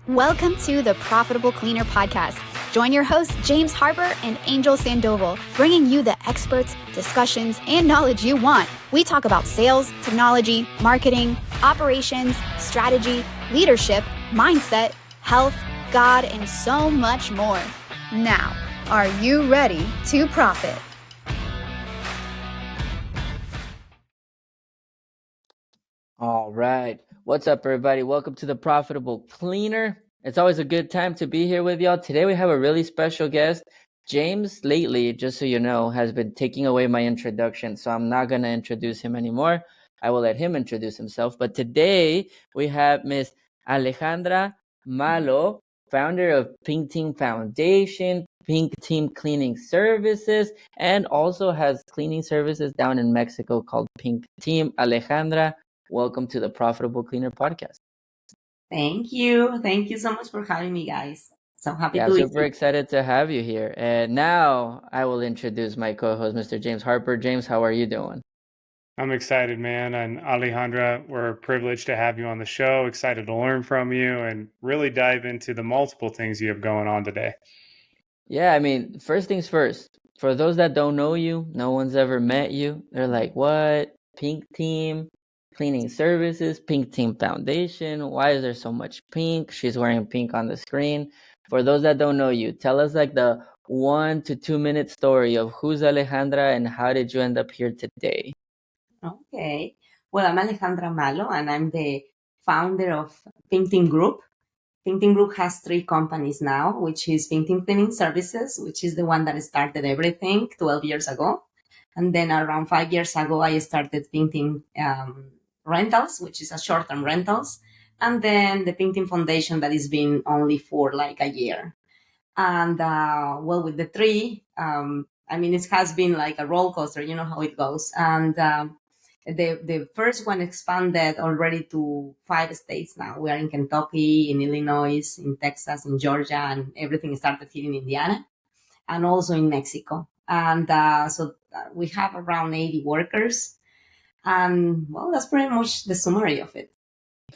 Welcome to the Profitable Cleaner podcast. Join your hosts, James Harper and Angel Sandoval, bringing you the experts, discussions, and knowledge you want. We talk about sales, technology, marketing, operations, strategy, leadership, mindset, health, God, and so much more. Now, are you ready to profit? All right. What's up, everybody? Welcome to the Profitable Cleaner. It's always a good time to be here with y'all. Today we have a really special guest. James, lately, just so you know, has been taking away my introduction, so I'm not going to introduce him anymore. I will let him introduce himself. But today we have Miss Alejandra Malo, founder of Pink Team Foundation, Pink Team Cleaning Services, and also has cleaning services down in Mexico called Pink Team. Alejandra, welcome to the Profitable Cleaner podcast. Thank you. Thank you so much for having me, guys. So happy to be Super here. excited to have you here. And now I will introduce my co-host, Mr. James Harper. James, how are you doing? I'm excited, man. And Alejandra, we're privileged to have you on the show. Excited to learn from you and really dive into the multiple things you have going on today. Yeah, I mean, first things first. For those that don't know you, no one's ever met you. They're like, what? Pink Team, Cleaning Services, Pink Team Foundation. Why is there so much pink? She's wearing pink on the screen. For those that don't know you, tell us like the 1 to 2 minute story of who's Alejandra and how did you end up here today? Okay. Well, I'm Alejandra Malo, and I'm the founder of Pink Team Group. Pink Team Group has 3 companies now, which is Pink Team Cleaning Services, which is the one that started everything 12 years ago. And then around 5 years ago, I started Pink Team Rentals, which is a short-term rentals. And then the Pink Team Foundation that has been only for like a year. And well, with the 3, I mean, it has been like a roller coaster, you know how it goes. And the first one expanded already to 5 states now. We are in Kentucky, in Illinois, in Texas, in Georgia, and everything started here in Indiana and also in Mexico. And so we have around 80 workers. And well, that's pretty much the summary of it.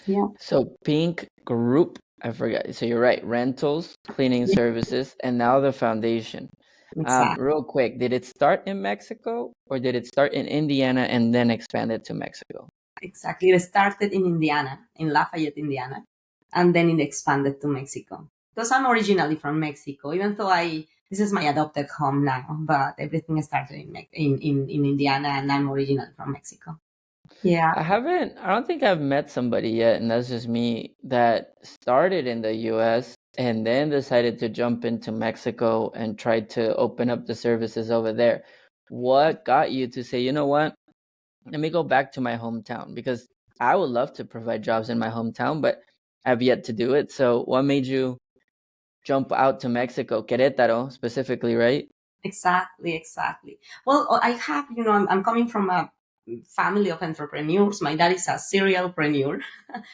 Yeah. So Pink Group, I forgot. So you're right, rentals, cleaning Yeah, services, and now the foundation. exactly. Real quick, did it start in Mexico or did it start in Indiana and then expand it to Mexico? Exactly. It started in Indiana, in Lafayette, Indiana, and then it expanded to Mexico. Because I'm originally from Mexico, even though this is my adopted home now, but everything started in Indiana, and I'm originally from Mexico. Yeah. I don't think I've met somebody yet, and that's just me, that started in the US and then decided to jump into Mexico and try to open up the services over there. What got you to say, you know what? Let me go back to my hometown, because I would love to provide jobs in my hometown, but I've yet to do it. So what made you jump out to Mexico, Querétaro specifically, right? Exactly. Well, I have, I'm coming from a family of entrepreneurs. My dad is a serialpreneur.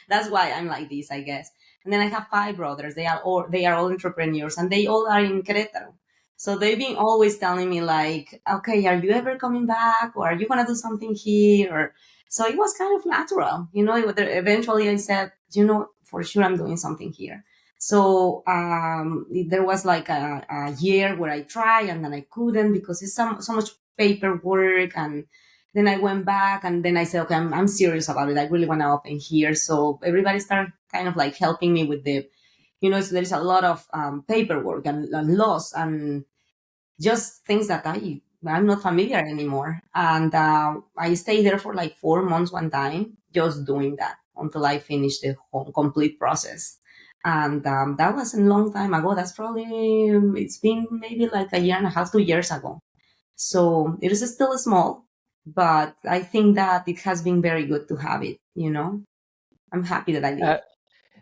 That's why I'm like this, I guess. And then I have 5 brothers. They are all entrepreneurs, and they all are in Querétaro. So they've been always telling me like, okay, are you ever coming back, or are you gonna do something here? Or so it was kind of natural, Eventually, I said, for sure, I'm doing something here. So there was like a year where I tried, and then I couldn't because it's so much paperwork. And then I went back, and then I said, okay, I'm serious about it. I really want to open here. So everybody started kind of like helping me with so there's a lot of paperwork and laws and just things that I'm not familiar anymore. And I stayed there for like 4 months one time, just doing that until I finished the whole complete process. And that was a long time ago. That's probably, it's been maybe like a year and a half, 2 years ago. So it is still small, but I think that it has been very good to have it, I'm happy that I did.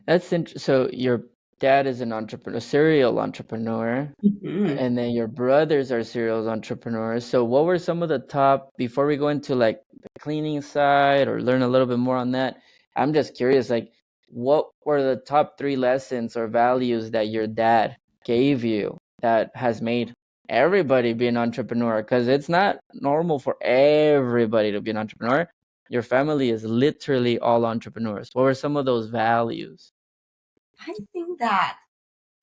That's interesting. So your dad is an entrepreneur, serial entrepreneur, Mhm. and then your brothers are serial entrepreneurs. So what were some of the top, before we go into like the cleaning side or learn a little bit more on that, I'm just curious, like what were the top 3 lessons or values that your dad gave you that has made everybody be an entrepreneur? Because it's not normal for everybody to be an entrepreneur. Your family is literally all entrepreneurs. What were some of those values? I think that,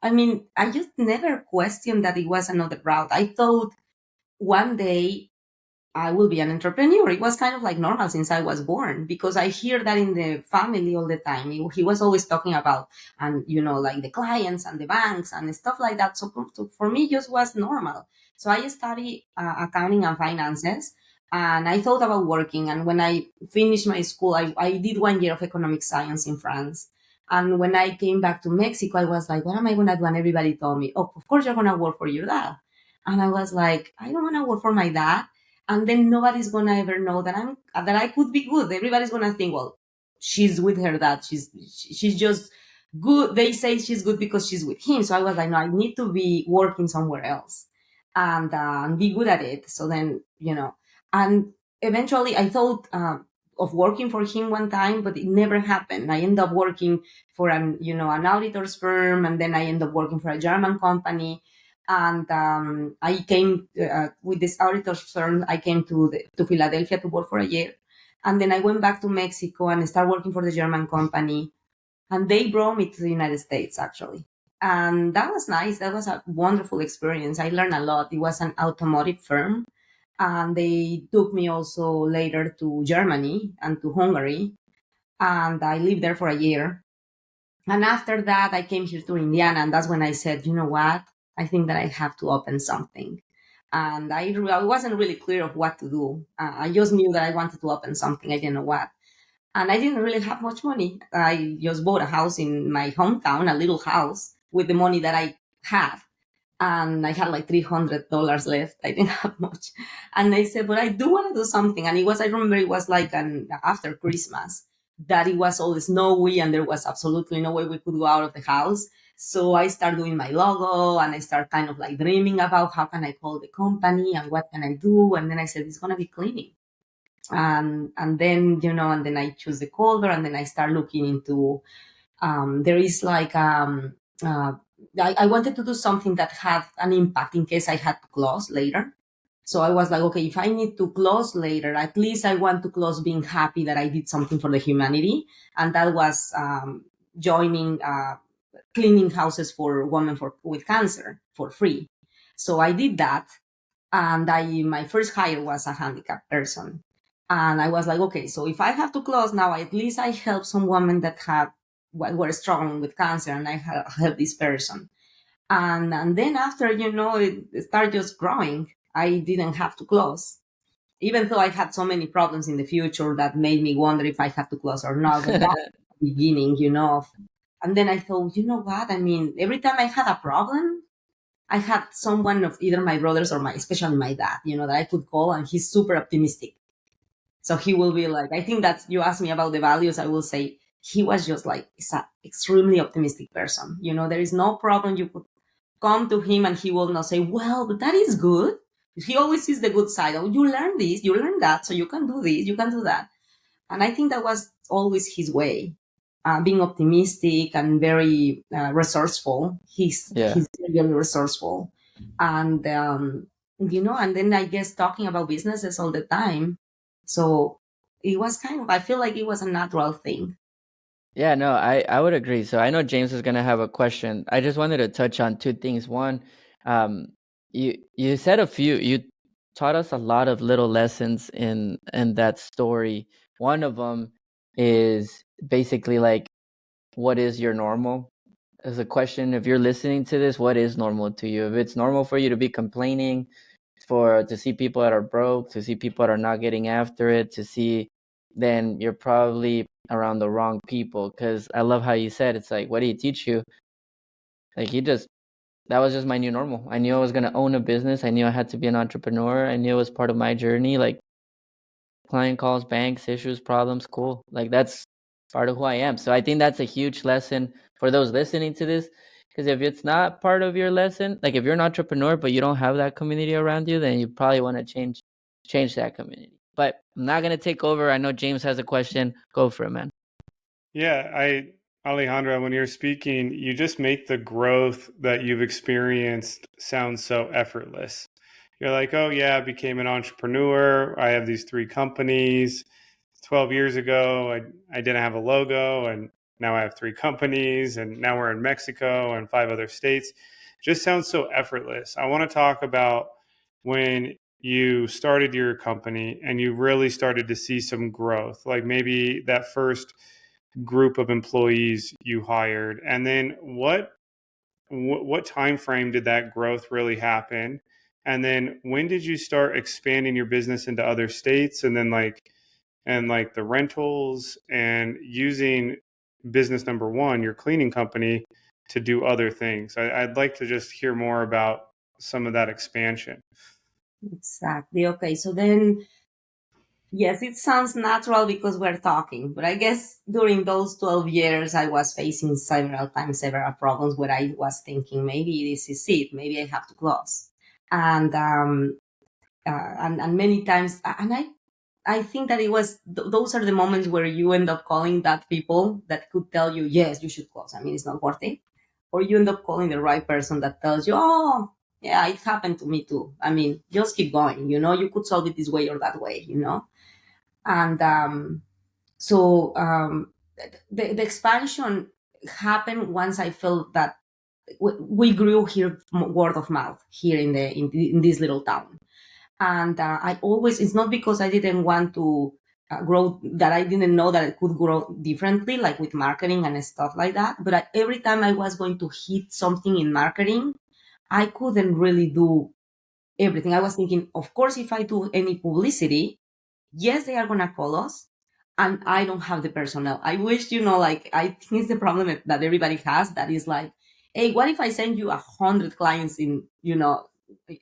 I mean, I just never questioned that it was another route. I thought one day I will be an entrepreneur. It was kind of like normal since I was born, because I hear that in the family all the time. He was always talking about, and like the clients and the banks and stuff like that. So for me, it just was normal. So I studied accounting and finances, and I thought about working. And when I finished my school, I did 1 year of economic science in France. And when I came back to Mexico, I was like, what am I going to do? And everybody told me, oh, of course you're going to work for your dad. And I was like, I don't want to work for my dad, and then nobody's gonna ever know that I could be good. Everybody's gonna think, well, she's with her dad. She's just good. They say she's good because she's with him. So I was like, no, I need to be working somewhere else and be good at it. So then, and eventually I thought of working for him one time, but it never happened. I ended up working for an auditor's firm, and then I ended up working for a German company. And I came with this auditor's firm. I came to Philadelphia to work for a year, and then I went back to Mexico and started working for the German company. And they brought me to the United States, actually, and that was nice. That was a wonderful experience. I learned a lot. It was an automotive firm, and they took me also later to Germany and to Hungary, and I lived there for a year. And after that, I came here to Indiana, and that's when I said, you know what? I think that I have to open something. And I wasn't really clear of what to do. I just knew that I wanted to open something. I didn't know what. And I didn't really have much money. I just bought a house in my hometown, a little house, with the money that I had. And I had like $300 left. I didn't have much. And I said, but I do want to do something. And I remember it was like after Christmas, that it was all snowy and there was absolutely no way we could go out of the house. So I started doing my logo, and I started kind of like dreaming about how can I call the company and what can I do. And then I said, it's going to be cleaning. And then, and then I choose the color, and then I start looking into, there is like, I wanted to do something that had an impact in case I had to close later. So I was like, okay, if I need to close later, at least I want to close being happy that I did something for the humanity. And that was joining cleaning houses for women with cancer for free. So I did that. And my first hire was a handicapped person. And I was like, okay, so if I have to close now, at least I help some women that were struggling with cancer, and I help this person. And then after, it started just growing. I didn't have to close, even though I had so many problems in the future that made me wonder if I had to close or not. But that's the beginning, And then I thought, you know what? I mean, every time I had a problem, I had someone of either my brothers or especially my dad, that I could call, and he's super optimistic. So he will be like, I think that you asked me about the values. I will say he was just like, he's an extremely optimistic person. There is no problem. You could come to him and he will not say, well, but that is good. He always sees the good side. Oh, you learn this, you learn that, so you can do this, you can do that. And I think that was always his way, being optimistic and very resourceful. He's very resourceful. And, and then I guess talking about businesses all the time. So it was I feel like it was a natural thing. Yeah, no, I would agree. So I know James is gonna have a question. I just wanted to touch on two things. One, um, you said you taught us a lot of little lessons in that story. One of them is basically like, what is your normal? As a question, if you're listening to this, what is normal to you? If it's normal for you to be complaining, to see people that are broke, to see people that are not getting after it, then you're probably around the wrong people. Because I love how you said, it's like, what do you teach you? Like, that was just my new normal. I knew I was going to own a business. I knew I had to be an entrepreneur. I knew it was part of my journey. Like, client calls, banks, issues, problems, cool. Like, that's part of who I am. So I think that's a huge lesson for those listening to this. Because if it's not part of your lesson, like if you're an entrepreneur but you don't have that community around you, then you probably want to change that community. But I'm not gonna take over. I know James has a question. Go for it, man. Yeah, Alejandra, when you're speaking, you just make the growth that you've experienced sound so effortless. You're like, oh yeah, I became an entrepreneur. I have these 3 companies. 12 years ago, I didn't have a logo, and now I have 3 companies, and now we're in Mexico and 5 other states. Just sounds so effortless. I want to talk about when you started your company and you really started to see some growth, like maybe that first group of employees you hired, and then what time frame did that growth really happen, and then when did you start expanding your business into other states, and then like the rentals, and using business number one, your cleaning company, to do other things. I'd like to just hear more about some of that expansion. Exactly. Okay. So then, yes, it sounds natural because we're talking, but I guess during those 12 years, I was facing several problems where I was thinking, maybe this is it. Maybe I have to close. And, and many times, and I think that it was, those are the moments where you end up calling that people that could tell you, yes, you should close. I mean, it's not worth it. Or you end up calling the right person that tells you, oh, yeah, it happened to me too. I mean, just keep going, you could solve it this way or that way. And so the expansion happened once I felt that we grew here word of mouth here in this little town. And I always, it's not because I didn't want to grow, that I didn't know that it could grow differently, like with marketing and stuff like that. But every time I was going to hit something in marketing, I couldn't really do everything. I was thinking, of course, if I do any publicity, yes, they are going to call us. And I don't have the personnel. I wish, like, I think it's the problem that everybody has, that is like, hey, what if I send you 100 clients in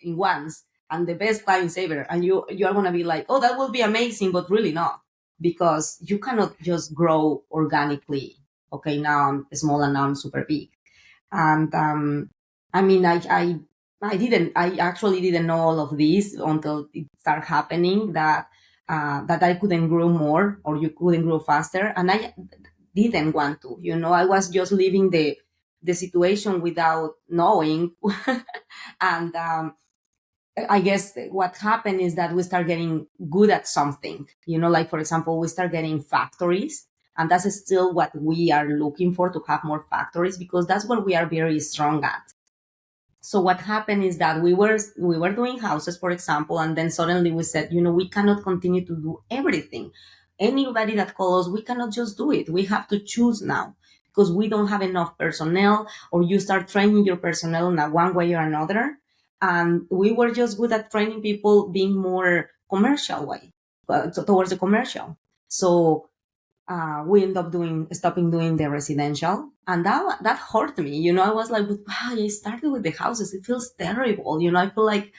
once, and the best clients ever, and you are going to be like, oh, that will be amazing, but really not, because you cannot just grow organically. Okay, now I'm small and now I'm super big. And I mean, I actually didn't know all of this until it started happening, that I couldn't grow more, or you couldn't grow faster. And I didn't want to, I was just living the situation without knowing. And I guess what happened is that we start getting good at something, like, for example, we start getting factories. And that's still what we are looking for, to have more factories, because that's what we are very strong at. So what happened is that we were doing houses, for example, and then suddenly we said, we cannot continue to do everything. Anybody that calls us, we cannot just do it. We have to choose now, because we don't have enough personnel, or you start training your personnel in one way or another. And we were just good at training people being more commercial way, towards the commercial. So we end up stopping doing the residential, and that hurt me. I was like, wow, I started with the houses. It feels terrible. I feel like,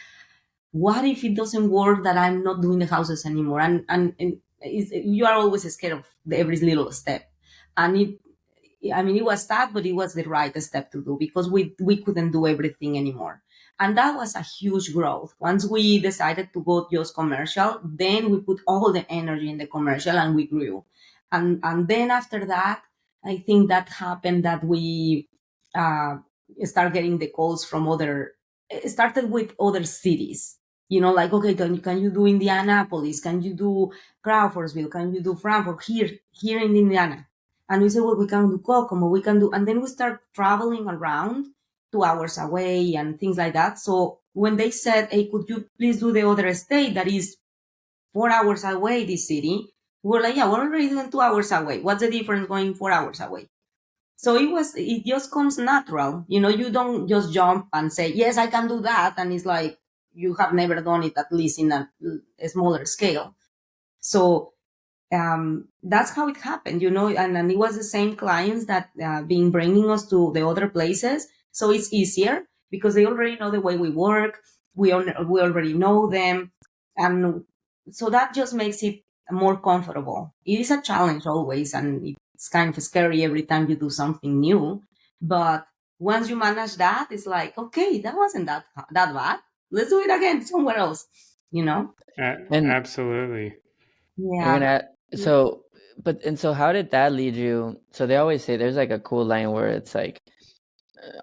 what if it doesn't work, that I'm not doing the houses anymore? And you are always scared of every little step. And it was sad, but it was the right step to do, because we couldn't do everything anymore. And that was a huge growth. Once we decided to go just commercial, then we put all the energy in the commercial, and we grew. And then after that, I think that happened, that we start getting the calls from it started with other cities. Like, okay, can you do Indianapolis? Can you do Crawfordsville? Can you do Frankfurt? Here in Indiana? And we said, well, we can do Kokomo, we can do, and then we start traveling around 2 hours away and things like that. So when they said, hey, could you please do the other state that is 4 hours away, this city, we're like, yeah, we're already doing 2 hours away. What's the difference going 4 hours away? So it just comes natural. You don't just jump and say, yes, I can do that. And it's like, you have never done it, at least in a smaller scale. So that's how it happened, and it was the same clients that been bringing us to the other places. So it's easier, because they already know the way we work. We already know them. And so that just makes it more comfortable. It is a challenge always, and it's kind of scary every time you do something new. But once you manage that, it's like, okay, that wasn't that bad. Let's do it again somewhere else, And Absolutely. Yeah. so how did that lead you? So they always say, there's like a cool line where it's like,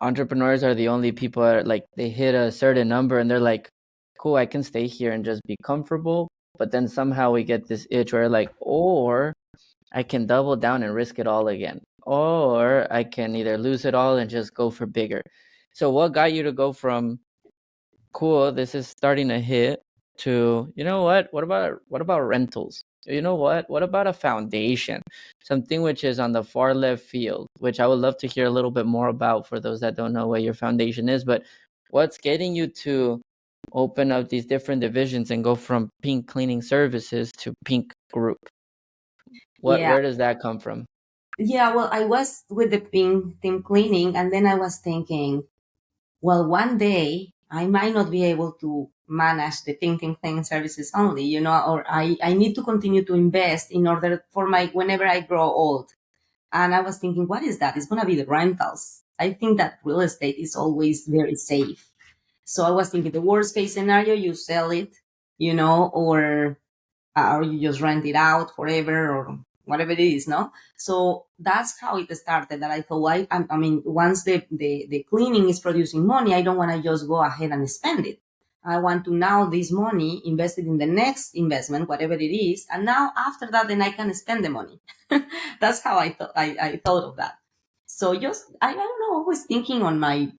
entrepreneurs are the only people that are, like, they hit a certain number and they're like, cool, I can stay here and just be comfortable. But then somehow we get this itch where, like, or I can double down and risk it all again. Or I can either lose it all and just go for bigger. So what got you to go from cool, this is starting to hit, to, you know what about rentals? You know what about a foundation? Something which is on the far left field, which I would love to hear a little bit more about for those that don't know what your foundation is. But what's getting you to open up these different divisions and go from Pink Cleaning Services to Pink Group? Yeah. Where does that come from? Yeah, well, I was with the pink team cleaning, and then I was thinking, well, one day I might not be able to manage the pink team cleaning services only, or I need to continue to invest in order for whenever I grow old. And I was thinking, what is that? It's going to be the rentals. I think that real estate is always very safe. So I was thinking the worst case scenario, you sell it, or you just rent it out forever or whatever it is, no? So that's how it started. That I thought, I mean, once the cleaning is producing money, I don't want to just go ahead and spend it. I want to now this money invested in the next investment, whatever it is, and now after that, then I can spend the money. That's how I thought. I thought of that. So just I don't know. Always thinking on my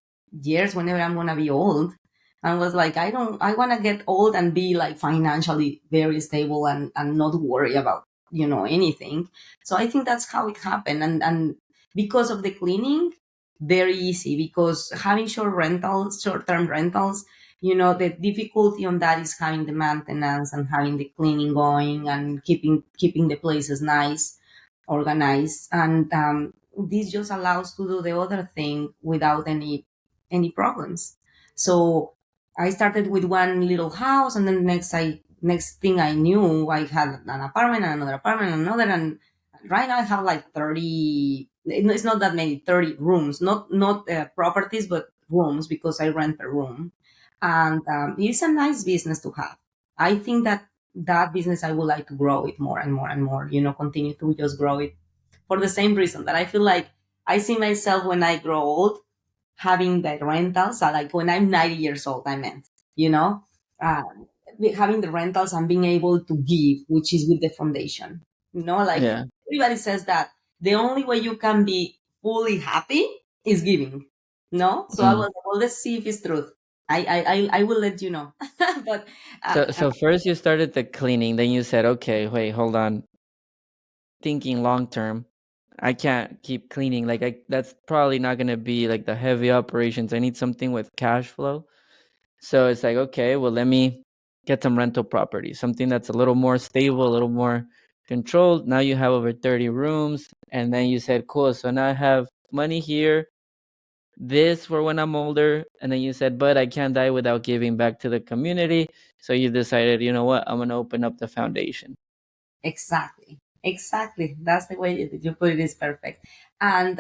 years whenever I'm gonna be old, and was like, I want to get old and be like financially very stable and not worry about, anything. So I think that's how it happened. And because of the cleaning, very easy, because having short-term rentals, the difficulty on that is having the maintenance and having the cleaning going and keeping the places nice, organized. And this just allows to do the other thing without any problems. So I started with one little house, and then next thing I knew, I had an apartment and another apartment and another, and right now I have like 30. It's not that many, 30 rooms, not properties, but rooms, because I rent a room, and it's a nice business to have. I think that business I would like to grow it more and more and more. Continue to just grow it for the same reason that I feel like I see myself when I grow old having the rentals, like when I'm 90 years old, I meant, you know, uh, having the rentals and being able to give, which is with the foundation. Like Yeah. everybody says that the only way you can be fully happy is giving. No, so I was Mm. like, well, let's see if it's truth. I will let you know. But uh, So first you started the cleaning, then you said, okay, wait, hold on. Thinking long term, I can't keep cleaning. Like that's probably not gonna be like the heavy operations. I need something with cash flow. So it's like, okay, well, let me get some rental property, something that's a little more stable, a little more controlled. Now you have over 30 rooms, and then you said, cool. So now I have money here, this for when I'm older, and then you said, but I can't die without giving back to the community. So you decided, you know what, I'm gonna open up the foundation. exactly, that's the way you put it, is perfect. And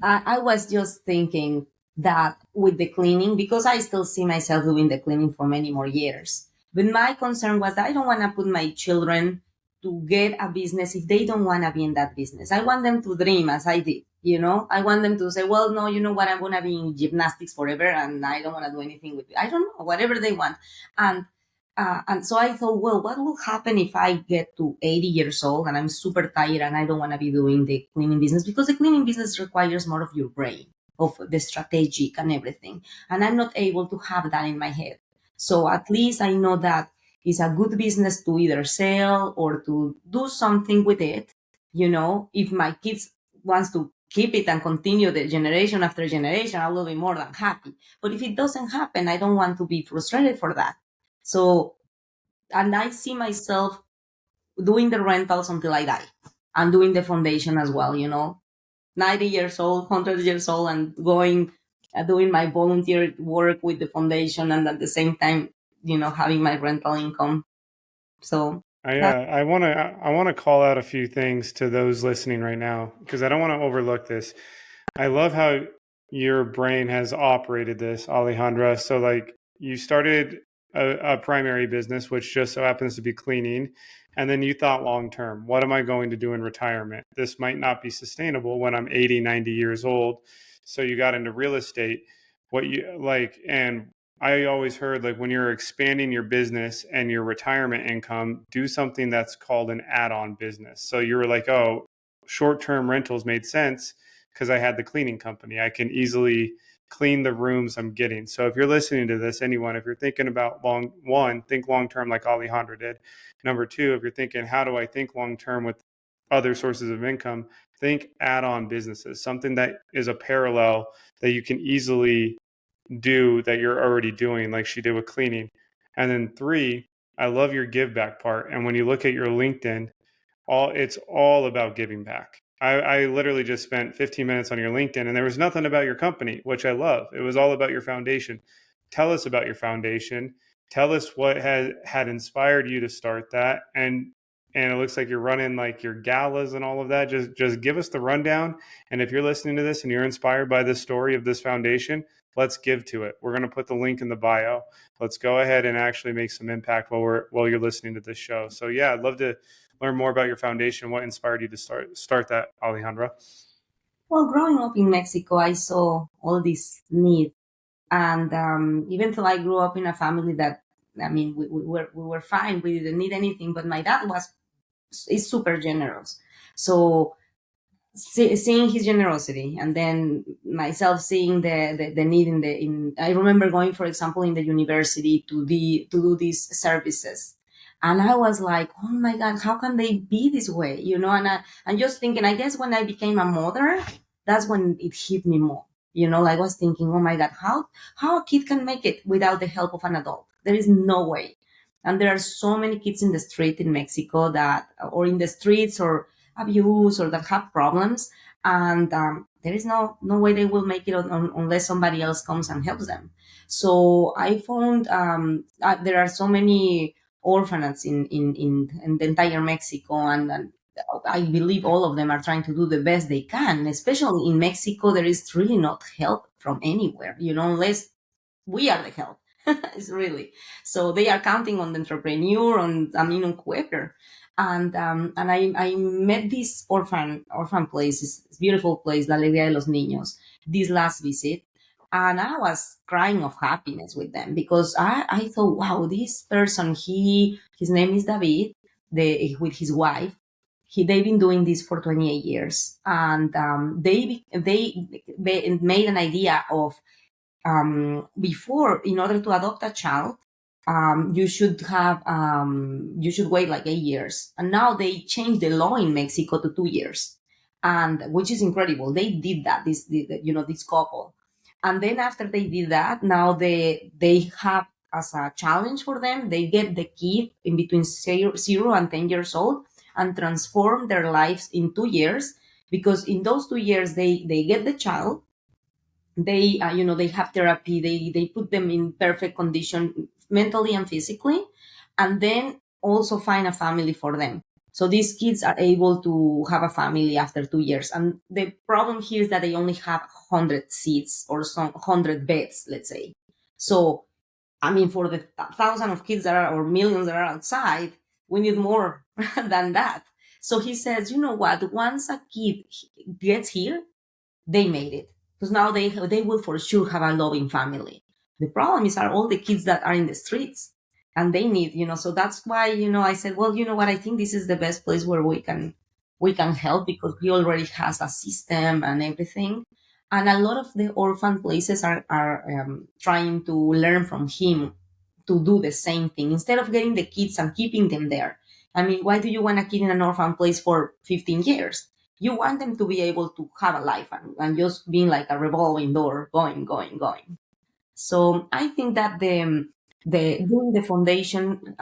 I was just thinking that with the cleaning, because I still see myself doing the cleaning for many more years. But my concern was that I don't want to put my children to get a business if they don't want to be in that business. I want them to dream as I did, I want them to say, well, no, you know what, I'm going to be in gymnastics forever and I don't want to do anything with it. I don't know, whatever they want. And so I thought, well, what will happen if I get to 80 years old and I'm super tired and I don't want to be doing the cleaning business? Because the cleaning business requires more of your brain, of the strategic and everything. And I'm not able to have that in my head. So at least I know that it's a good business to either sell or to do something with it. If my kids wants to keep it and continue the generation after generation, I will be more than happy. But if it doesn't happen, I don't want to be frustrated for that. So, and I see myself doing the rentals until I die and doing the foundation as well, 90 years old, 100 years old, and going, doing my volunteer work with the foundation, and at the same time, having my rental income. So that, I want to call out a few things to those listening right now, because I don't want to overlook this. I love how your brain has operated this, Alejandra. So like you started a primary business, which just so happens to be cleaning. And then you thought long term, what am I going to do in retirement? This might not be sustainable when I'm 80, 90 years old. So you got into real estate. What you like, and I always heard, like, when you're expanding your business and your retirement income, do something that's called an add-on business. So you were like, oh, short-term rentals made sense because I had the cleaning company. I can easily clean the rooms I'm getting. So if you're listening to this, anyone, if you're thinking about think long-term like Alejandra did. Number two, if you're thinking, how do I think long-term with other sources of income, think add-on businesses, something that is a parallel that you can easily do that you're already doing, like she did with cleaning. And then three, I love your give back part. And when you look at your LinkedIn, it's all about giving back. I literally just spent 15 minutes on your LinkedIn and there was nothing about your company, which I love. It was all about your foundation. Tell us about your foundation. Tell us what had inspired you to start that. And it looks like you're running like your galas and all of that. Just give us the rundown. And if you're listening to this and you're inspired by this story of this foundation, let's give to it. We're going to put the link in the bio. Let's go ahead and actually make some impact while you're listening to this show. So yeah, I'd love to learn more about your foundation. What inspired you to start that, Alejandra? Well, growing up in Mexico, I saw all this need. And even though I grew up in a family that, I mean, we were fine. We didn't need anything, but my dad is super generous. So seeing his generosity, and then myself seeing the need I remember going, for example, in the university to do these services, and I was like, oh my god, how can they be this way, and I'm just thinking, I guess when I became a mother, that's when it hit me more. I was thinking, oh my god, how a kid can make it without the help of an adult? There is no way. And there are so many kids in the street in Mexico or in the streets, or abuse, or that have problems, and there is no way they will make it unless somebody else comes and helps them. So I found there are so many orphanages in the entire Mexico, and I believe all of them are trying to do the best they can. Especially in Mexico, there is really not help from anywhere, unless we are the help. It's really, so they are counting on the entrepreneur, on whoever. And I met this orphan place, this beautiful place, La Alegría de los Niños, this last visit, and I was crying of happiness with them, because I thought, wow, this person, his name is David, with his wife, they've been doing this for 28 years, and they made an idea of, before, in order to adopt a child, you should wait like 8 years, and now they changed the law in Mexico to 2 years, and which is incredible. They did that, this couple, and then after they did that, now they have, as a challenge for them, they get the kid in between 0 and 10 years old and transform their lives in 2 years, because in those 2 years they get the child, they they have therapy, they put them in perfect condition mentally and physically, and then also find a family for them. So these kids are able to have a family after 2 years. And the problem here is that they only have 100 seats, or some 100 beds, let's say. So I mean, for the thousand of kids or millions that are outside, we need more than that. So he says, you know what, once a kid gets here, they made it, because now they will for sure have a loving family. The problem are all the kids that are in the streets, and they need, so that's why, I said, well, you know what, I think this is the best place where we can help, because he already has a system and everything. And a lot of the orphan places are trying to learn from him to do the same thing, instead of getting the kids and keeping them there. I mean, why do you want a kid in an orphan place for 15 years? You want them to be able to have a life, and just being like a revolving door, going. So I think that the doing the foundation,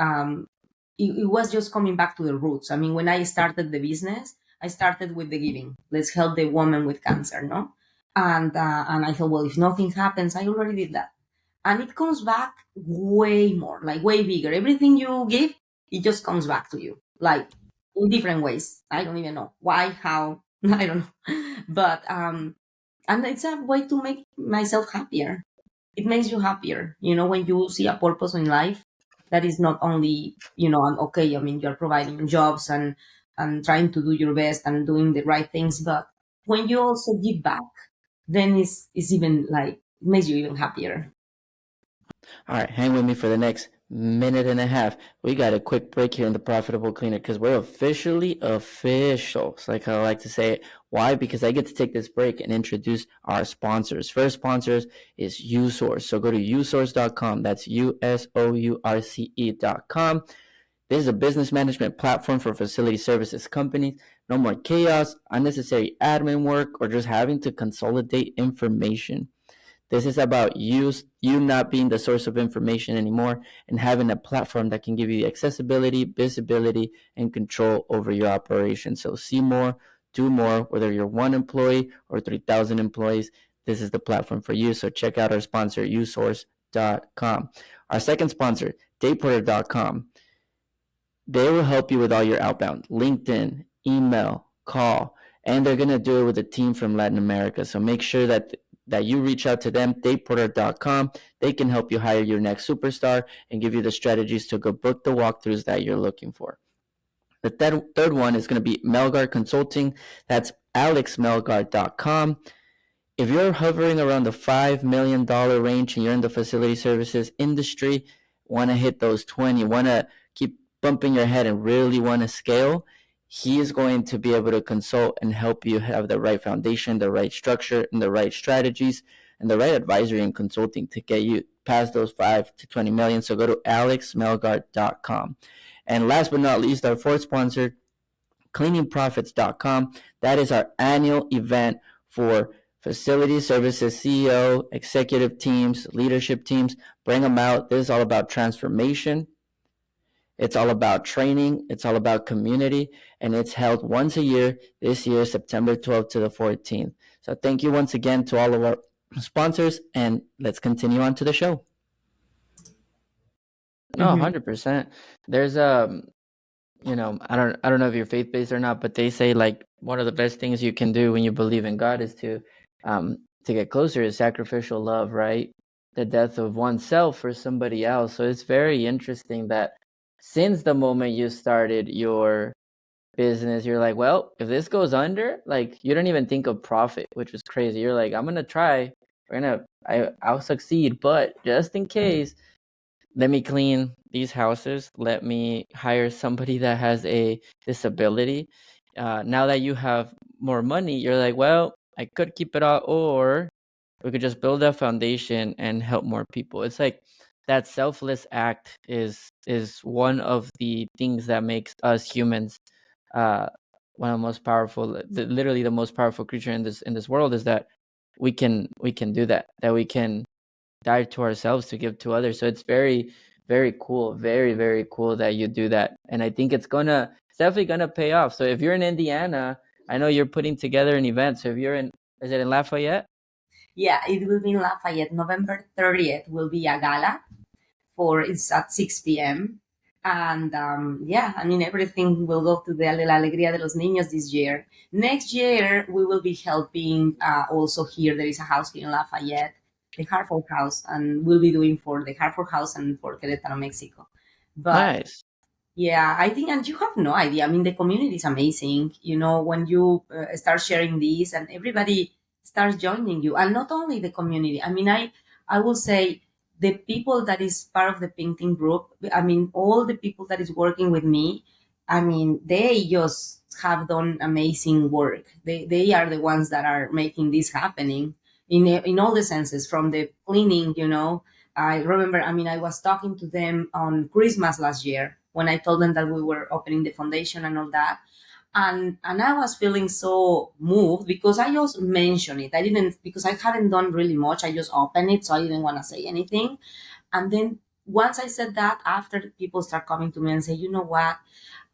it was just coming back to the roots. I mean, when I started the business, I started with the giving. Let's help the woman with cancer, no? And I thought, well, if nothing happens, I already did that, and it comes back way more, like way bigger. Everything you give, it just comes back to you, like in different ways. I don't even know why, how, I don't know, but and it's a way to make myself happier. It makes you happier, when you see a purpose in life, that is not only, okay, I mean, you're providing jobs and trying to do your best and doing the right things, but when you also give back, then it's even like, it makes you even happier. All right, hang with me for the next minute and a half. We got a quick break here in the Profitable Cleaner because we're officially official. It's like I like to say it. Why? Because I get to take this break and introduce our sponsors. First sponsors is USource. So go to usource.com. That's usource.com. This is a business management platform for facility services companies. No more chaos, unnecessary admin work, or just having to consolidate information. This is about you not being the source of information anymore and having a platform that can give you the accessibility, visibility, and control over your operation. So see more, do more, whether you're one employee or 3,000 employees. This is the platform for you. So check out our sponsor, usource.com. Our second sponsor, dayporter.com. They will help you with all your outbound, LinkedIn, email, call, and they're going to do it with a team from Latin America. So make sure that you reach out to them, dateporter.com. They can help you hire your next superstar and give you the strategies to go book the walkthroughs that you're looking for. The third one is going to be Melgar Consulting. That's alexmelgar.com. If you're hovering around the $5 million range and you're in the facility services industry, want to hit those 20, want to keep bumping your head and really want to scale, he is going to be able to consult and help you have the right foundation, the right structure, and the right strategies, and the right advisory and consulting to get you past those 5 to 20 million. So go to alexmelgar.com. And last but not least, our fourth sponsor, cleaningprofits.com. That is our annual event for facility services CEO, executive teams, leadership teams. Bring them out. This is all about transformation. It's all about training. It's all about community. And it's held once a year, this year, September 12th to the 14th. So thank you once again to all of our sponsors. And let's continue on to the show. No, 100%. There's I don't know if you're faith based or not, but they say like one of the best things you can do when you believe in God is to get closer is sacrificial love, right? The death of oneself for somebody else. So it's very interesting that since the moment you started your business, you're like, well, if this goes under, like you don't even think of profit, which is crazy. You're like, I'm gonna try, I'll succeed, but just in case, let me clean these houses. Let me hire somebody that has a disability. Now that you have more money, you're like, well, I could keep it all, or we could just build a foundation and help more people. It's like that selfless act is one of the things that makes us humans uh, one of the most powerful, literally the most powerful creature in this world is that we can do that we can die to ourselves to give to others. So it's very, very cool, very, very cool that you do that. And I think it's definitely gonna pay off. So if you're in Indiana, I know you're putting together an event. So if you're is it in Lafayette? Yeah, it will be in Lafayette. November 30th will be a gala it's at 6 p.m. And yeah, I mean, everything will go to the La Alegría de los Niños this year. Next year, we will be helping also here. There is a house here in Lafayette, the Hartford House, and we'll be doing for the Hartford House and for Querétaro, Mexico. But Nice. yeah, I think, and you have no idea. I mean, the community is amazing. You know, when you start sharing this and everybody starts joining you, and not only the community. I mean, I will say the people that is part of the painting group. I mean, all the people that is working with me. I mean, they just have done amazing work. They are the ones that are making this happening in all the senses, from the cleaning. You know, I remember. I mean, I was talking to them on Christmas last year when I told them that we were opening the foundation and all that. And I was feeling so moved because I just mentioned it. I didn't, because I haven't done really much. I just opened it, so I didn't want to say anything. And then once I said that, after people start coming to me and say, you know what,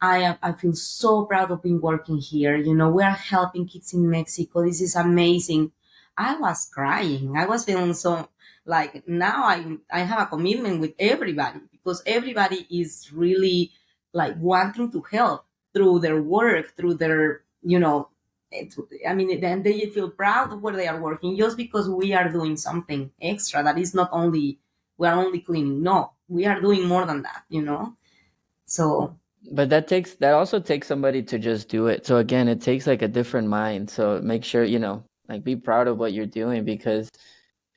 I feel so proud of being working here. You know, we are helping kids in Mexico. This is amazing. I was crying. I was feeling so like now I have a commitment with everybody because everybody is really like wanting to help through their work, through their, you know, I mean, then they feel proud of where they are working just because we are doing something extra that is not only, we are only cleaning. No, we are doing more than that, you know? So But that also takes somebody to just do it. So again, it takes like a different mind. So make sure, like be proud of what you're doing because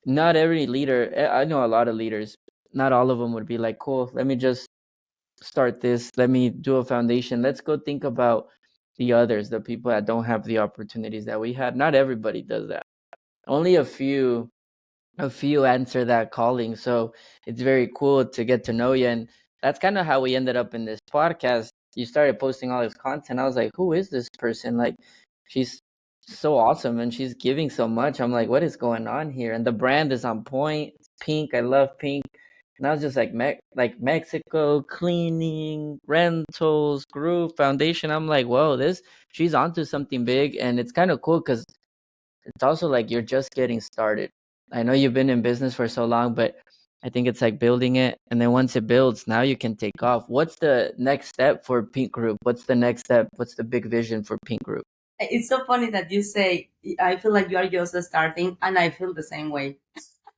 not every leader, I know a lot of leaders not all of them would be like, cool, let me just start this, let me do a foundation, let's go think about the others, the people that don't have the opportunities that we had. Not everybody does that. Only a few answer that calling. So it's very cool to get to know you. And that's kind of how we ended up in this podcast. You started posting all this content. I was like, who is this person? Like, she's so awesome and she's giving so much. I'm like, what is going on here? And the brand is on point. It's pink. I love pink. And I was just like, like Mexico, cleaning, rentals, group, foundation. I'm like, whoa, she's onto something big. And it's kind of cool because it's also like you're just getting started. I know you've been in business for so long, but I think it's like building it. And then once it builds, now you can take off. What's the next step for Pink Group? What's the next step? What's the big vision for Pink Group? It's so funny that you say, I feel like you are just starting, and I feel the same way.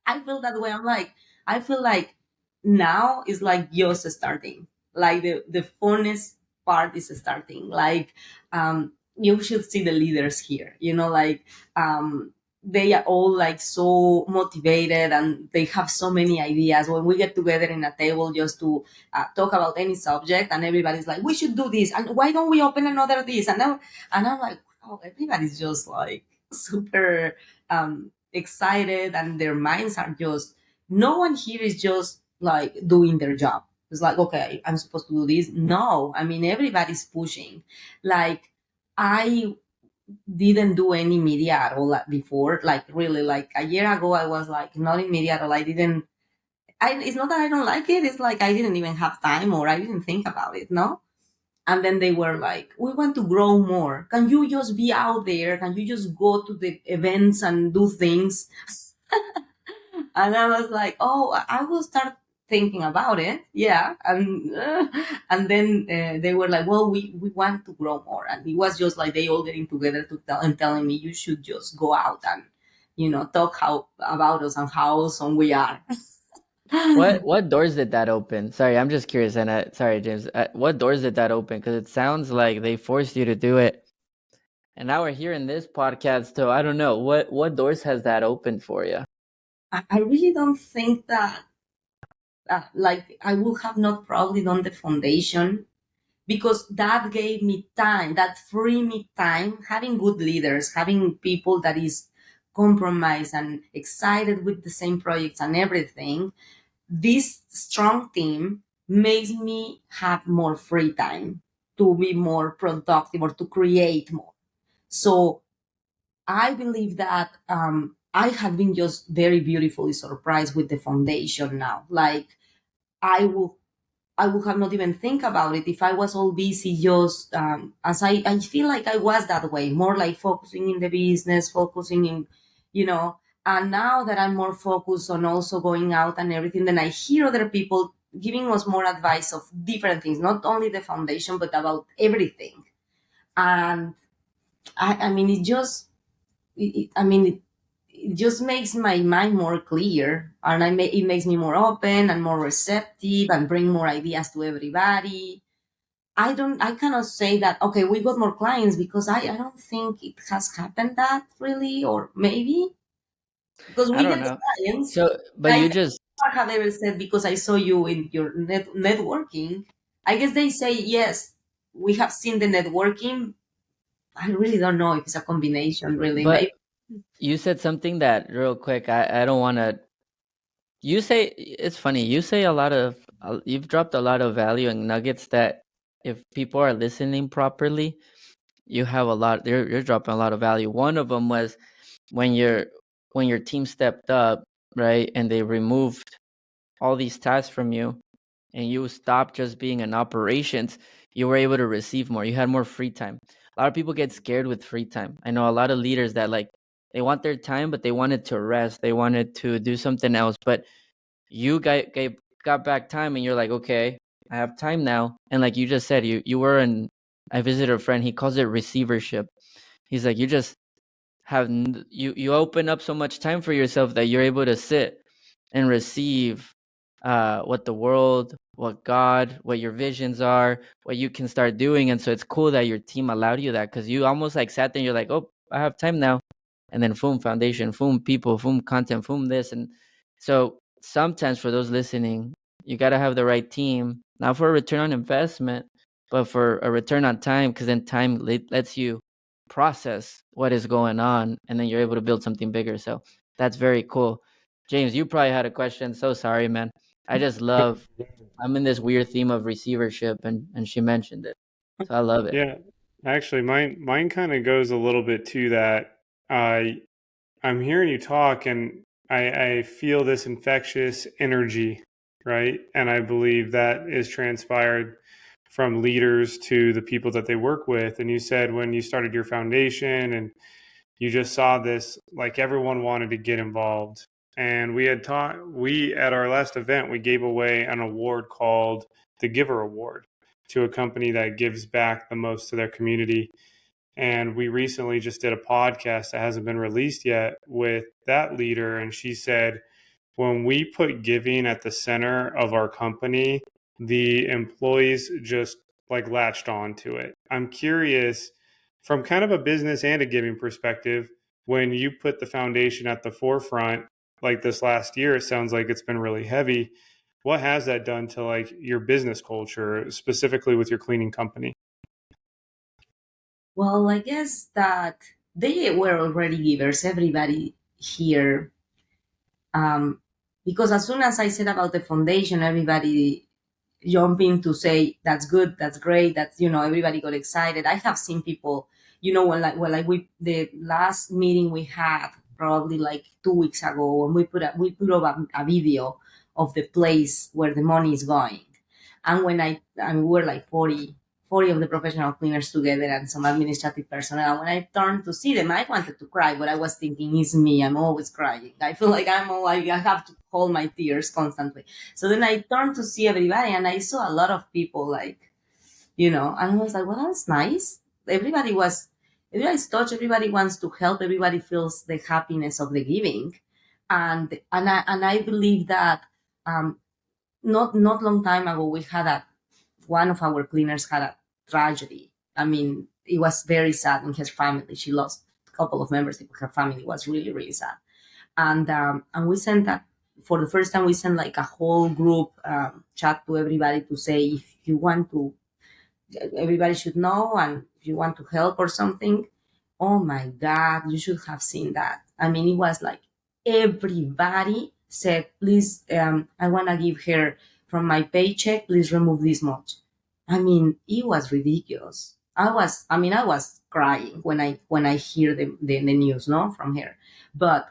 I feel that way. I feel like now is like just starting. Like the funnest part is starting. Like, you should see the leaders here. Like, they are all like so motivated and they have so many ideas. When we get together in a table just to talk about any subject, and everybody's like, we should do this, and why don't we open another this? And I'm like, wow, everybody's just like super excited, and their minds are just, no one here is just like doing their job. It's like, okay, I'm supposed to do this. No, I mean, everybody's pushing. Like, I didn't do any media at all before. Like, really, like a year ago, I was like not in media at all. It's not that I don't like it. It's like I didn't even have time, or I didn't think about it. No. And then they were like, we want to grow more. Can you just be out there? Can you just go to the events and do things? And I was like, oh, I will start thinking about it. Yeah. And then they were like, well, we want to grow more. And it was just like they all getting together to telling me, you should just go out and, talk about us and how awesome we are. What doors did that open? Sorry, I'm just curious. And sorry, James. What doors did that open? Because it sounds like they forced you to do it, and now we're here in this podcast. So I don't know what doors has that opened for you. I really don't think that, like, I would have not probably done the foundation, because that gave me time, that free me time, having good leaders, having people that is compromised and excited with the same projects and everything. This strong team makes me have more free time to be more productive or to create more. So I believe that I have been just very beautifully surprised with the foundation now. Like, I will I would have not even think about it if I was all busy, just as I feel like I was that way, more like focusing in the business, focusing in, you know, and now that I'm more focused on also going out and everything, then I hear other people giving us more advice of different things, not only the foundation, but about everything. And I mean, it just makes my mind more clear, and it makes me more open and more receptive and bring more ideas to everybody. I cannot say that, okay, we got more clients, because I don't think it has happened that really, or maybe because I we don't get the know. clients. So, but I you just never have ever said, because I saw you in your networking. I guess they say, yes, we have seen the networking. I really don't know if it's a combination, really. but Maybe. you said something that real quick. I don't want to. You say it's funny. You say a lot of. You've dropped a lot of value and nuggets that if people are listening properly, you have a lot. You're dropping a lot of value. One of them was when your team stepped up, right, and they removed all these tasks from you, and you stopped just being in operations. You were able to receive more. You had more free time. A lot of people get scared with free time. I know a lot of leaders that like they want their time, but they wanted to rest. They wanted to do something else. But you got back time, and you're like, okay, I have time now. And like you just said, you were in. I visited a friend. He calls it receivership. He's like, you just you open up so much time for yourself that you're able to sit and receive what the world, what God, what your visions are, what you can start doing. And so it's cool that your team allowed you that, because you almost like sat there and you're like, oh, I have time now. And then boom, foundation, boom, people, boom, content, boom, this. And so sometimes for those listening, you got to have the right team, not for a return on investment, but for a return on time, because then time lets you process what is going on, and then you're able to build something bigger. So that's very cool. James, you probably had a question. So sorry, man. I just love, I'm in this weird theme of receivership, and she mentioned it. So I love it. Yeah, actually, mine kind of goes a little bit to that. I'm hearing you talk, and I feel this infectious energy, right? And I believe that is transpired from leaders to the people that they work with. And you said when you started your foundation and you just saw this, like everyone wanted to get involved. And we at our last event, we gave away an award called the Giver Award to a company that gives back the most to their community. And we recently just did a podcast that hasn't been released yet with that leader. And she said, when we put giving at the center of our company, the employees just like latched on to it. I'm curious from kind of a business and a giving perspective, when you put the foundation at the forefront, like this last year, it sounds like it's been really heavy. What has that done to like your business culture, specifically with your cleaning company? Well, I guess that they were already givers, everybody here. Um, because as soon as I said about the foundation, everybody jumping to say that's good, that's great, that's everybody got excited. I have seen people, when we the last meeting we had probably like 2 weeks ago, and we put up a video of the place where the money is going. And we were like 40 of the professional cleaners together and some administrative personnel. When I turned to see them, I wanted to cry, but I was thinking, it's me. I'm always crying. I feel like I have to hold my tears constantly. So then I turned to see everybody, and I saw a lot of people and I was like, well, that's nice. Everybody's touched. Everybody wants to help. Everybody feels the happiness of the giving. And I believe that, not long time ago, we had one of our cleaners had a tragedy. I mean, it was very sad in her family. She lost a couple of members of her family. It was really, really sad. And we sent that for the first time. We sent like a whole group chat to everybody to say, if you want to, everybody should know, and if you want to help or something. Oh my God, you should have seen that. I mean, it was like everybody said, please, I want to give her from my paycheck, please remove this much. I mean, it was ridiculous. I was crying when I hear the news, no, from her. But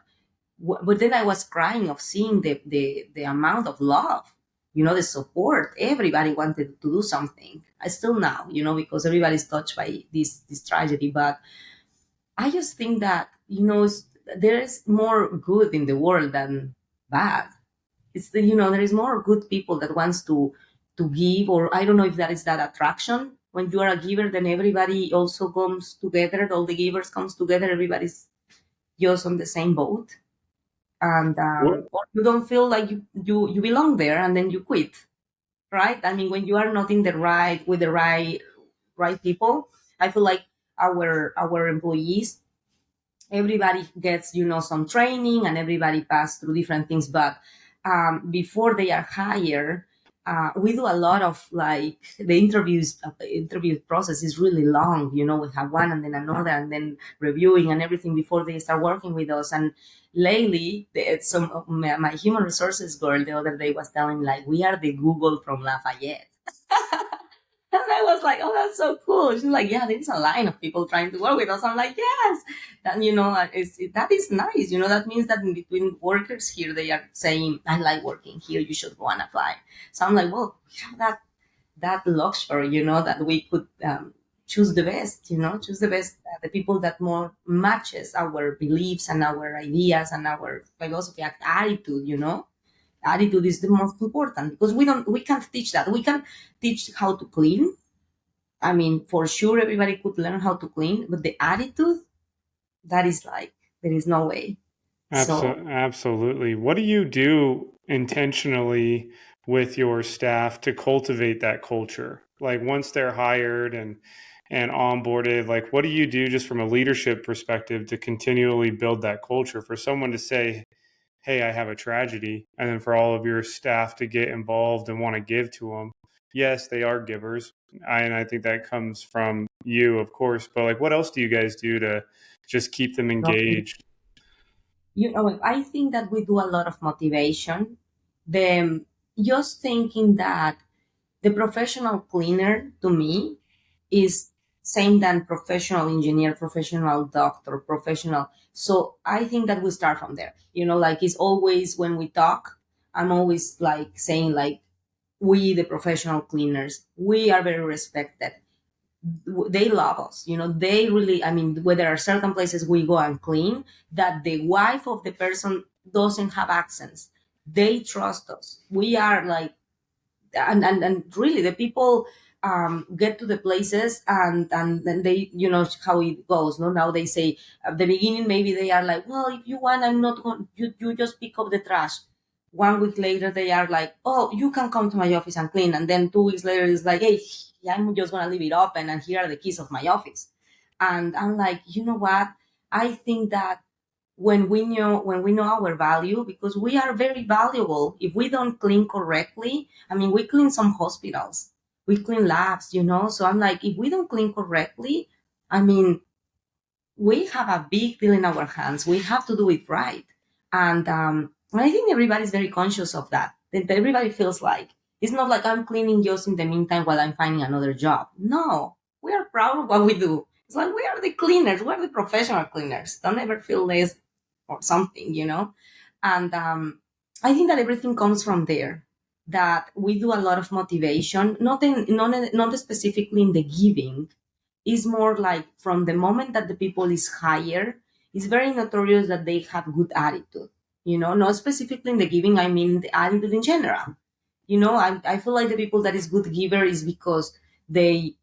but then I was crying of seeing the amount of love, the support. Everybody wanted to do something. I still now, because everybody's touched by this tragedy. But I just think that, there is more good in the world than bad. There is more good people that wants to give, or I don't know if that is that attraction. When you are a giver, then everybody also comes together. All the givers comes together. Everybody's just on the same boat, and What? or you don't feel like you belong there, and then you quit, right? I mean, when you are not in the right with the right people, I feel like our employees, everybody gets some training, and everybody pass through different things, but before they are hired, we do a lot of like the interview process is really long. We have one and then another, and then reviewing and everything before they start working with us. And lately, my human resources girl the other day was telling like, we are the Google from Lafayette. And I was like, oh, that's so cool. She's like, yeah, there's a line of people trying to work with us. I'm like, yes. And, that is nice. That means that in between workers here, they are saying, I like working here. You should go and apply. So I'm like, well, we have that luxury, that we could choose the best, choose the best, the people that more matches our beliefs and our ideas and our philosophy and attitude. Attitude is the most important, because we can't teach that. We can teach how to clean. I mean, for sure everybody could learn how to clean, but the attitude, that is like, there is no way. So Absolutely. What do you do intentionally with your staff to cultivate that culture? Like once they're hired and onboarded, like what do you do just from a leadership perspective to continually build that culture for someone to say, hey, I have a tragedy, and then for all of your staff to get involved and want to give to them. Yes, they are givers, and I think that comes from you, of course. But like, what else do you guys do to just keep them engaged? I think that we do a lot of motivation. The Just thinking that the professional cleaner to me is same than professional engineer, professional doctor, professional. So I think that we start from there. Like it's always when we talk, I'm always like saying like we the professional cleaners, we are very respected. They love us. They really, I mean, where there are certain places we go and clean that the wife of the person doesn't have accents. They trust us. We are like, and really the people get to the places, and then they, how it goes. No, now they say at the beginning maybe they are like, well, if you want, I'm not going, you just pick up the trash. 1 week later they are like, oh, you can come to my office and clean. And then 2 weeks later it's like, hey, I'm just gonna leave it open and here are the keys of my office. And I'm like, you know what, I think that when we know our value, because we are very valuable. If we don't clean correctly, I mean, we clean some hospitals, we clean labs, so I'm like, if we don't clean correctly, I mean, we have a big deal in our hands. We have to do it right. And I think everybody's very conscious of that everybody feels like it's not like I'm cleaning just in the meantime while I'm finding another job. No, we are proud of what we do. It's like we are the cleaners, we are the professional cleaners. Don't ever feel less or something. And I think that everything comes from there. That we do a lot of motivation, not specifically in the giving. Is more like from the moment that the people is hired, it's very notorious that they have good attitude. Not specifically in the giving, I mean the attitude in general. I feel like the people that is good giver is because they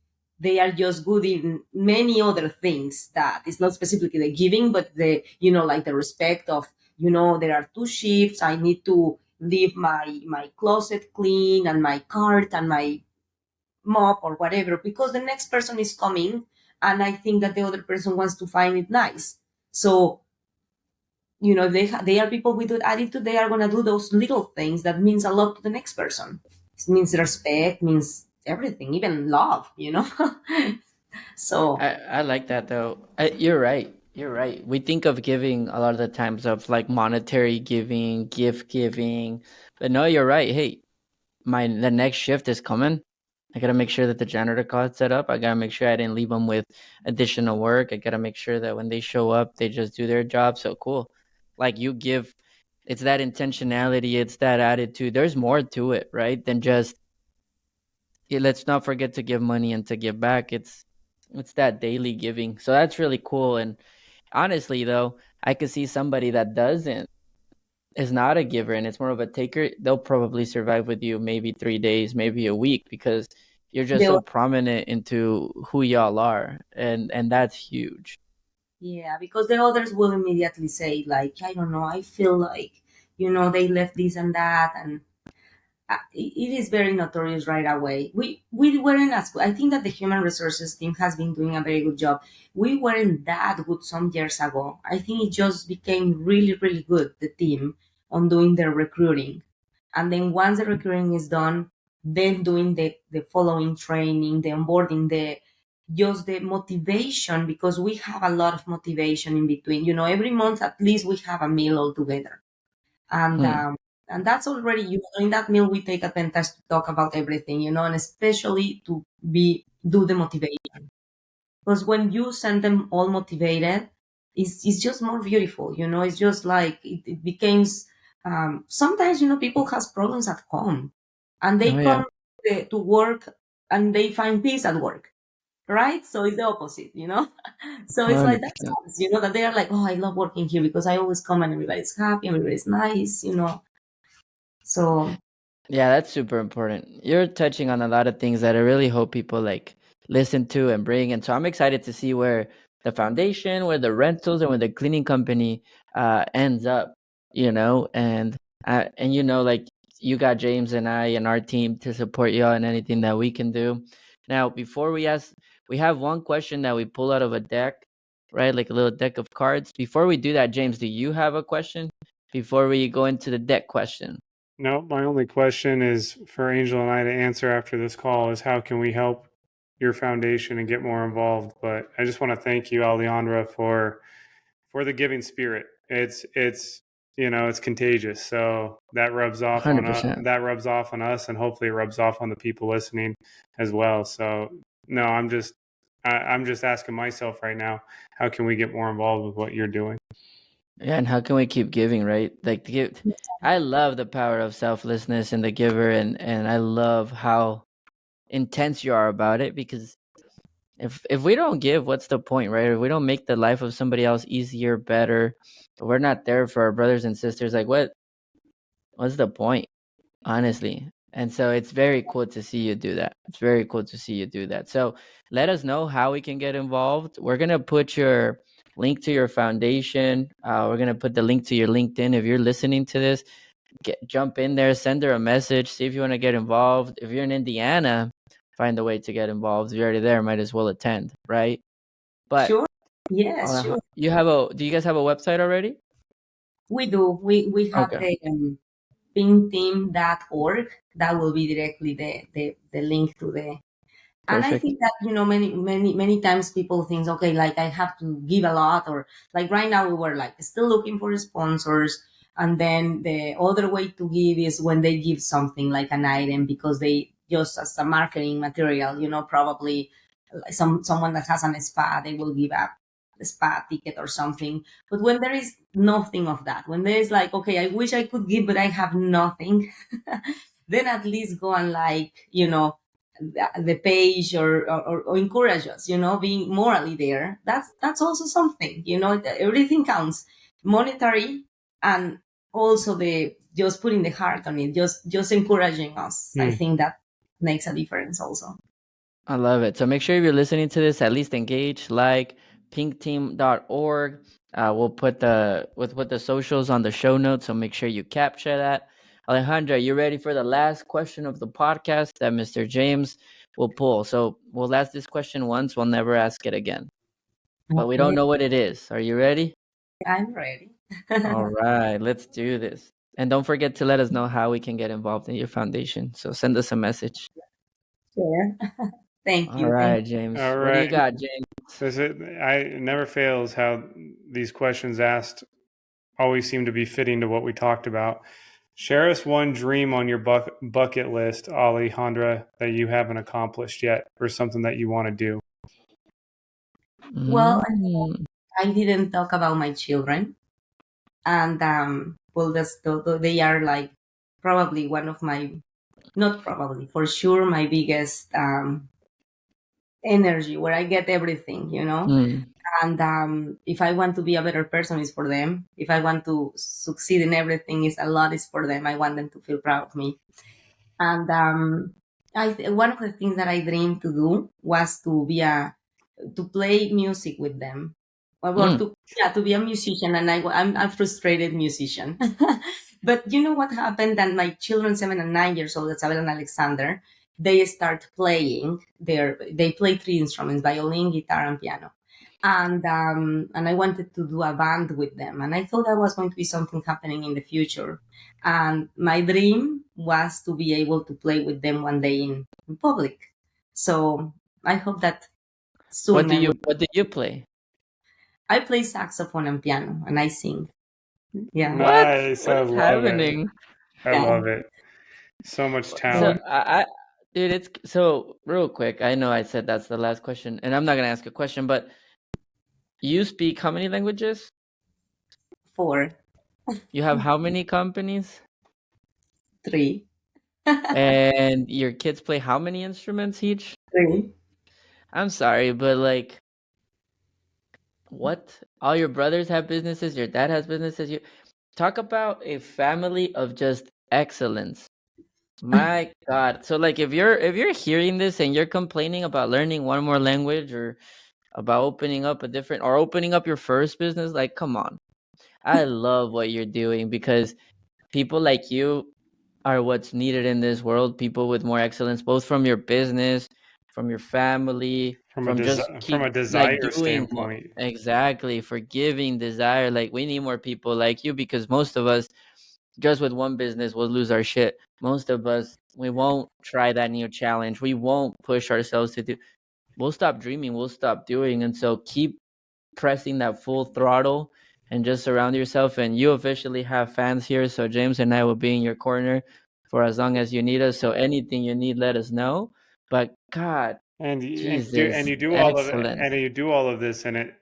are just good in many other things that is not specifically the giving, but like the respect of, there are 2 shifts, I need to leave my closet clean and my cart and my mop or whatever, because the next person is coming, and I think that the other person wants to find it nice. So if they are people with good attitude, they are going to do those little things that means a lot to the next person. It means respect, means everything, even love. So I like that though. You're right. You're right. We think of giving a lot of the times of like monetary giving, gift giving, but no, you're right. Hey, the next shift is coming. I gotta make sure that the janitor got set up. I gotta make sure I didn't leave them with additional work. I gotta make sure that when they show up, they just do their job. So cool. Like you give, it's that intentionality, it's that attitude. There's more to it, right? Than just let's not forget to give money and to give back. It's that daily giving. So that's really cool. And honestly, though, I could see somebody that doesn't is not a giver and it's more of a taker. They'll probably survive with you maybe 3 days, maybe a week, because you're just so the prominent into who y'all are, and that's huge. Yeah, because the others will immediately say like, I don't know, I feel like they left this and that, and it is very notorious right away. We weren't as good. I think that the human resources team has been doing a very good job. We weren't that good some years ago. I think it just became really, really good, the team, on doing their recruiting. And then once the recruiting is done, then doing the following training, the onboarding, the motivation, because we have a lot of motivation in between. Every month at least we have a meal all together. And Hmm. and that's already, in that meal we take advantage to talk about everything, and especially to be do the motivation, because when you send them all motivated, it's just more beautiful. It's just like it becomes, sometimes people has problems at home, and they Oh yeah, come to work and they find peace at work, right? So it's the opposite. So it's like hundred that's percent. nice, that they are like, oh, I love working here because I always come and everybody's happy, everybody's nice. So Yeah, that's super important. You're touching on a lot of things that I really hope people like listen to and bring. And so I'm excited to see where the foundation, where the rentals, and where the cleaning company ends up. And like you got James and I and our team to support y'all in anything that we can do. Now, before we ask, we have one question that we pull out of a deck, right? Like a little deck of cards. Before we do that, James, do you have a question? before we go into the debt question? No, my only question is for Angel and I to answer after this call is how can we help your foundation and get more involved? But I just want to thank you, Alejandra, for the giving spirit. It's it's contagious. So that rubs off on us. 100%. That rubs off on us, and hopefully it rubs off on the people listening as well. So no, I'm just asking myself right now, how can we get more involved with what you're doing? Yeah, and how can we keep giving, right? Like to give, I love the power of selflessness in the giver, and I love how intense you are about it, because if we don't give, what's the point, right? If we don't make the life of somebody else easier, better, if we're not there for our brothers and sisters, like what's the point, honestly? And so it's very cool to see you do that. It's very cool to see you do that. So let us know how we can get involved. We're gonna put your link to your foundation. We're gonna put the link to your LinkedIn. If you're listening to this, jump in there, send her a message, see if you want to get involved. If you're in Indiana, find a way to get involved. If you're already there, might as well attend, right? But Sure. Yes, sure. do you guys have a website already? We do. We have Okay, the pinkteam.org. That will be directly the link to the. And I perfect. think that, many times people think, okay, like I have to give a lot, or like right now we were like still looking for sponsors. And then the other way to give is when they give something like an item, because they just as a marketing material, probably like someone that has an spa, they will give up a spa ticket or something. But when there is nothing of that, when there is like, okay, I wish I could give, but I have nothing, then at least go and like, the page, or encourage us, being morally there. That's also something, everything counts, monetary, and also the just putting the heart on it, just encouraging us. I Hmm. think that makes a difference also. I love it. So make sure if you're listening to this, at least engage, like pinkteam.org. We'll put the socials on the show notes, so make sure you capture that. Alejandra, you ready for the last question of the podcast that Mr. James will pull? So we'll ask this question once, we'll never ask it again. But we don't Okay, know what it is. Are you ready? I'm ready. All right, let's do this. And don't forget to let us know how we can get involved in your foundation. So send us a message. Sure. Thank All you. Thank right, James. All What do you right. got, James? It never fails how these questions asked always seem to be fitting to what we talked about. Share us one dream on your bucket list, Alejandra, that you haven't accomplished yet, or something that you want to do. Well, Mm. I didn't talk about my children, and well, they are like probably one of my, not probably, for sure, my biggest energy, where I get everything, Mm. and if I want to be a better person, is for them. If I want to succeed in everything, is a lot is for them. I want them to feel proud of me. And one of the things that I dreamed to do was to play music with them, or Mm. to be a musician. And I'm a frustrated musician. But you know what happened? That my children, 7 and 9 years old, Isabel and Alexander, they start playing they play three instruments: violin, guitar, and piano. And I wanted to do a band with them, and I thought that was going to be something happening in the future. And my dream was to be able to play with them one day in public. So I hope that soon I will. What do you play? I play saxophone and piano, and I sing. Yeah. What? Nice. What I is love it. happening? I Yeah. love it. So much So talent. dude, it's so real quick. I know I said that's the last question, and I'm not gonna ask a question, but you speak how many languages? 4, You have how many companies? 3, And your kids play how many instruments each? 3. I'm sorry, but like, what? All your brothers have businesses, your dad has businesses. You talk about a family of just excellence. My God. So like if you're hearing this and you're complaining about learning one more language, or about opening up your first business, like come on. I love what you're doing, because people like you are what's needed in this world, people with more excellence, both from your business, from your family, from just from keep a like desire doing more. standpoint. Exactly, forgiving desire. Like we need more people like you, because most of us just with one business we'll lose our shit. Most of us, we won't try that new challenge. We won't push ourselves to do. We'll stop dreaming. We'll stop doing. And so keep pressing that full throttle and just surround yourself. And you officially have fans here. So James and I will be in your corner for as long as you need us. So anything you need, let us know. But God, And Jesus, you do all of it, excellent. and you do all of this, and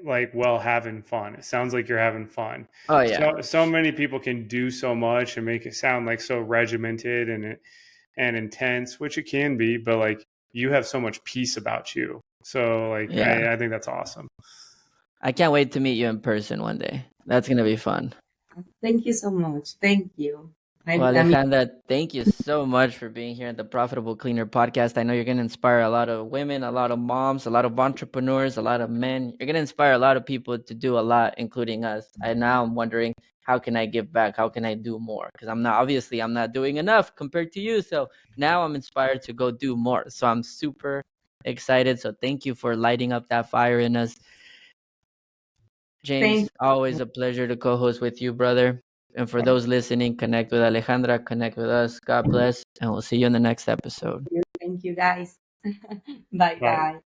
like well having fun. It sounds like you're having fun. Oh yeah, So many people can do so much and make it sound like so regimented and intense, which it can be, but like you have so much peace about you. So like yeah. I think that's awesome. I can't wait to meet you in person one day. That's gonna be fun. Thank you so much. Thank you. Well, I mean, Alejandra, thank you so much for being here at the Profitable Cleaner podcast. I know you're going to inspire a lot of women, a lot of moms, a lot of entrepreneurs, a lot of men. You're going to inspire a lot of people to do a lot, including us. And now I'm wondering, how can I give back? How can I do more? Because I'm not doing enough compared to you. So now I'm inspired to go do more. So I'm super excited. So thank you for lighting up that fire in us. James, thank always a pleasure to co-host with you, brother. And for those listening, connect with Alejandra, connect with us. God bless, and we'll see you in the next episode. you. Thank you, guys. Bye, Bye. guys.